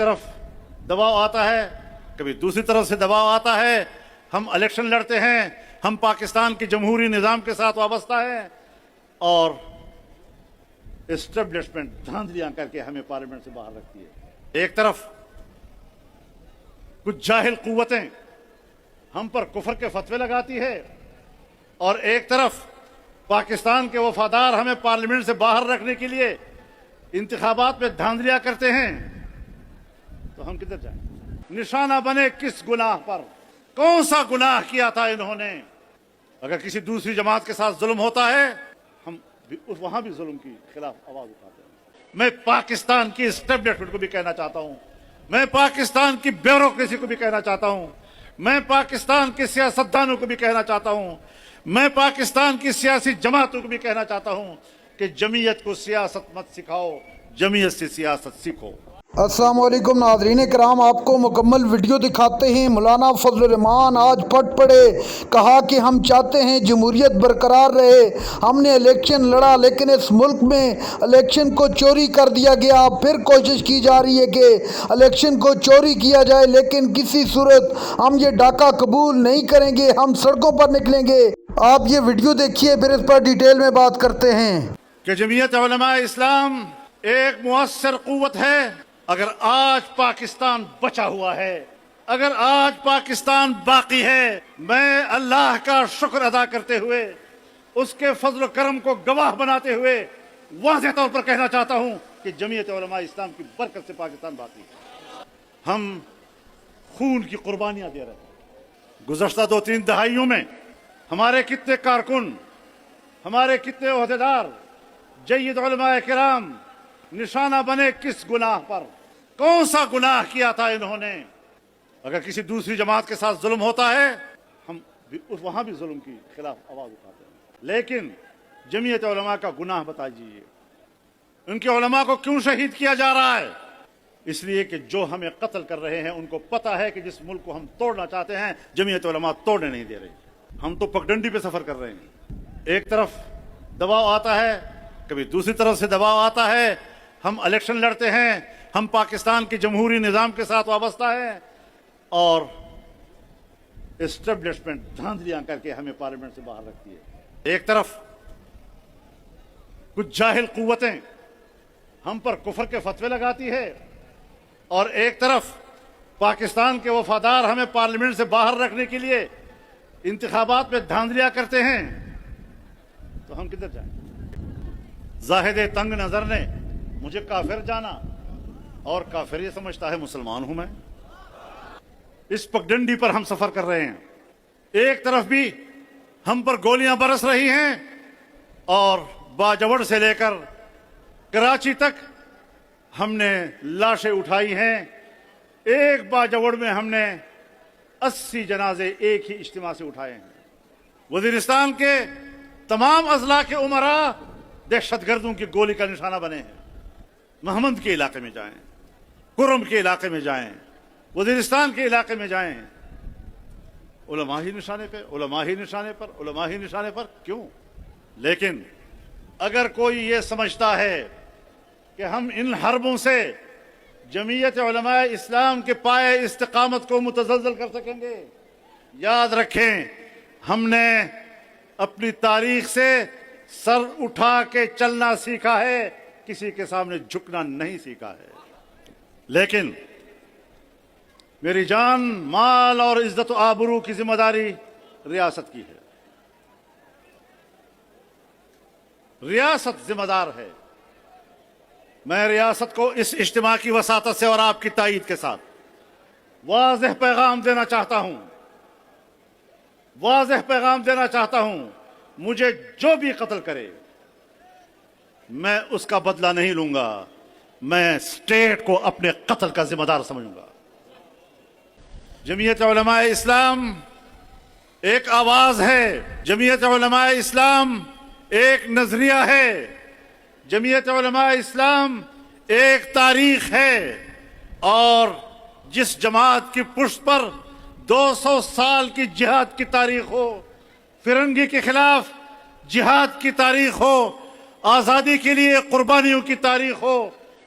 طرف دباؤ آتا ہے، کبھی دوسری طرف سے دباؤ آتا ہے، ہم الیکشن لڑتے ہیں، ہم پاکستان کے جمہوری نظام کے ساتھ وابستہ ہیں اور اسٹیبلشمنٹ دھاندلیاں کر کے ہمیں پارلیمنٹ سے باہر رکھتی ہے۔ ایک طرف کچھ جاہل قوتیں ہم پر کفر کے فتوے لگاتی ہے اور ایک طرف پاکستان کے وفادار ہمیں پارلیمنٹ سے باہر رکھنے کے لیے انتخابات میں دھاندلیاں کرتے ہیں، تو ہم کدھر جائیں؟ نشانہ بنے کس گناہ پر؟ کون سا گناہ کیا تھا انہوں نے؟ اگر کسی دوسری جماعت کے ساتھ ظلم ہوتا ہے ہم وہاں بھی ظلم کی خلاف آواز اٹھاتے ہیں۔ میں پاکستان کی اسٹیبلشمنٹ کو بھی کہنا چاہتا ہوں، میں پاکستان کی بیوروکریسی کو بھی کہنا چاہتا ہوں، میں پاکستان کے سیاستدانوں کو بھی کہنا چاہتا ہوں، میں پاکستان کی سیاسی جماعتوں کو بھی کہنا چاہتا ہوں کہ جمعیت کو سیاست مت سکھاؤ، جمعیت سے سیاست سیکھو۔ السلام علیکم ناظرین کرام، آپ کو مکمل ویڈیو دکھاتے ہیں۔ مولانا فضل الرحمان آج پھٹ پڑے، کہا کہ ہم چاہتے ہیں جمہوریت برقرار رہے، ہم نے الیکشن لڑا لیکن اس ملک میں الیکشن کو چوری کر دیا گیا، پھر کوشش کی جا رہی ہے کہ الیکشن کو چوری کیا جائے، لیکن کسی صورت ہم یہ ڈاکہ قبول نہیں کریں گے، ہم سڑکوں پر نکلیں گے۔ آپ یہ ویڈیو دیکھیے، پھر اس پر ڈیٹیل میں بات کرتے ہیں کہ جمعیت علماء اسلام ایک مؤثر قوت ہے۔ اگر آج پاکستان بچا ہوا ہے، اگر آج پاکستان باقی ہے، میں اللہ کا شکر ادا کرتے ہوئے، اس کے فضل و کرم کو گواہ بناتے ہوئے واضح طور پر کہنا چاہتا ہوں کہ جمعیت علماء اسلام کی برکت سے پاکستان باقی ہے۔ ہم خون کی قربانیاں دے رہے ہیں۔ گزشتہ 2-3 دہائیوں میں ہمارے کتنے کارکن، ہمارے کتنے عہدیدار، جید علماء کرام نشانہ بنے کس گناہ پر؟ کون سا گناہ کیا تھا انہوں نے؟ اگر کسی دوسری جماعت کے ساتھ ظلم ہوتا ہے ہم وہاں بھی ظلم کی خلاف آواز اٹھاتے ہیں، لیکن جمعیت علماء کا گناہ بتائیے، ان کے علماء کو کیوں شہید کیا جا رہا ہے؟ اس لیے کہ جو ہمیں قتل کر رہے ہیں ان کو پتہ ہے کہ جس ملک کو ہم توڑنا چاہتے ہیں جمعیت علماء توڑنے نہیں دے رہی۔ ہم تو پگڈنڈی پہ سفر کر رہے ہیں، ایک طرف دباؤ آتا ہے، کبھی دوسری طرف سے دباؤ آتا ہے، ہم الیکشن لڑتے ہیں، ہم پاکستان کے جمہوری نظام کے ساتھ وابستہ ہیں اور اسٹیبلشمنٹ دھاندلیاں کر کے ہمیں پارلیمنٹ سے باہر رکھتی ہے۔ ایک طرف کچھ جاہل قوتیں ہم پر کفر کے فتوے لگاتی ہے اور ایک طرف پاکستان کے وفادار ہمیں پارلیمنٹ سے باہر رکھنے کے لیے انتخابات میں دھاندلیاں کرتے ہیں، تو ہم کدھر جائیں؟ زاہد تنگ نظر نے مجھے کافر جانا اور کافر یہ سمجھتا ہے مسلمان ہوں میں۔ اس پگڈنڈی پر ہم سفر کر رہے ہیں، ایک طرف بھی ہم پر گولیاں برس رہی ہیں اور باجوڑ سے لے کر کراچی تک ہم نے لاشیں اٹھائی ہیں۔ ایک باجوڑ میں ہم نے 80 جنازے ایک ہی اجتماع سے اٹھائے ہیں۔ وزیرستان کے تمام اضلاع کے امراء دہشت گردوں کی گولی کا نشانہ بنے ہیں۔ محمد کے علاقے میں جائیں، کرم کے علاقے میں جائیں، وزیرستان کے علاقے میں جائیں، علماء ہی نشانے پہ، علماء ہی نشانے پر، علماء ہی نشانے پر، کیوں؟ لیکن اگر کوئی یہ سمجھتا ہے کہ ہم ان حربوں سے جمعیت علماء اسلام کے پائے استقامت کو متزلزل کر سکیں گے، یاد رکھیں ہم نے اپنی تاریخ سے سر اٹھا کے چلنا سیکھا ہے، کسی کے سامنے جھکنا نہیں سیکھا ہے۔ لیکن میری جان، مال اور عزت و آبرو کی ذمہ داری ریاست کی ہے، ریاست ذمہ دار ہے۔ میں ریاست کو اس اجتماع کی وساطت سے اور آپ کی تائید کے ساتھ واضح پیغام دینا چاہتا ہوں، واضح پیغام دینا چاہتا ہوں، مجھے جو بھی قتل کرے میں اس کا بدلہ نہیں لوں گا، میں اسٹیٹ کو اپنے قتل کا ذمہ دار سمجھوں گا۔ جمعیت علماء اسلام ایک آواز ہے، جمعیت علماء اسلام ایک نظریہ ہے، جمعیت علماء اسلام ایک تاریخ ہے، اور جس جماعت کی پشت پر 200 سال کی جہاد کی تاریخ ہو، فرنگی کے خلاف جہاد کی تاریخ ہو، آزادی کے لیے قربانیوں کی تاریخ ہو،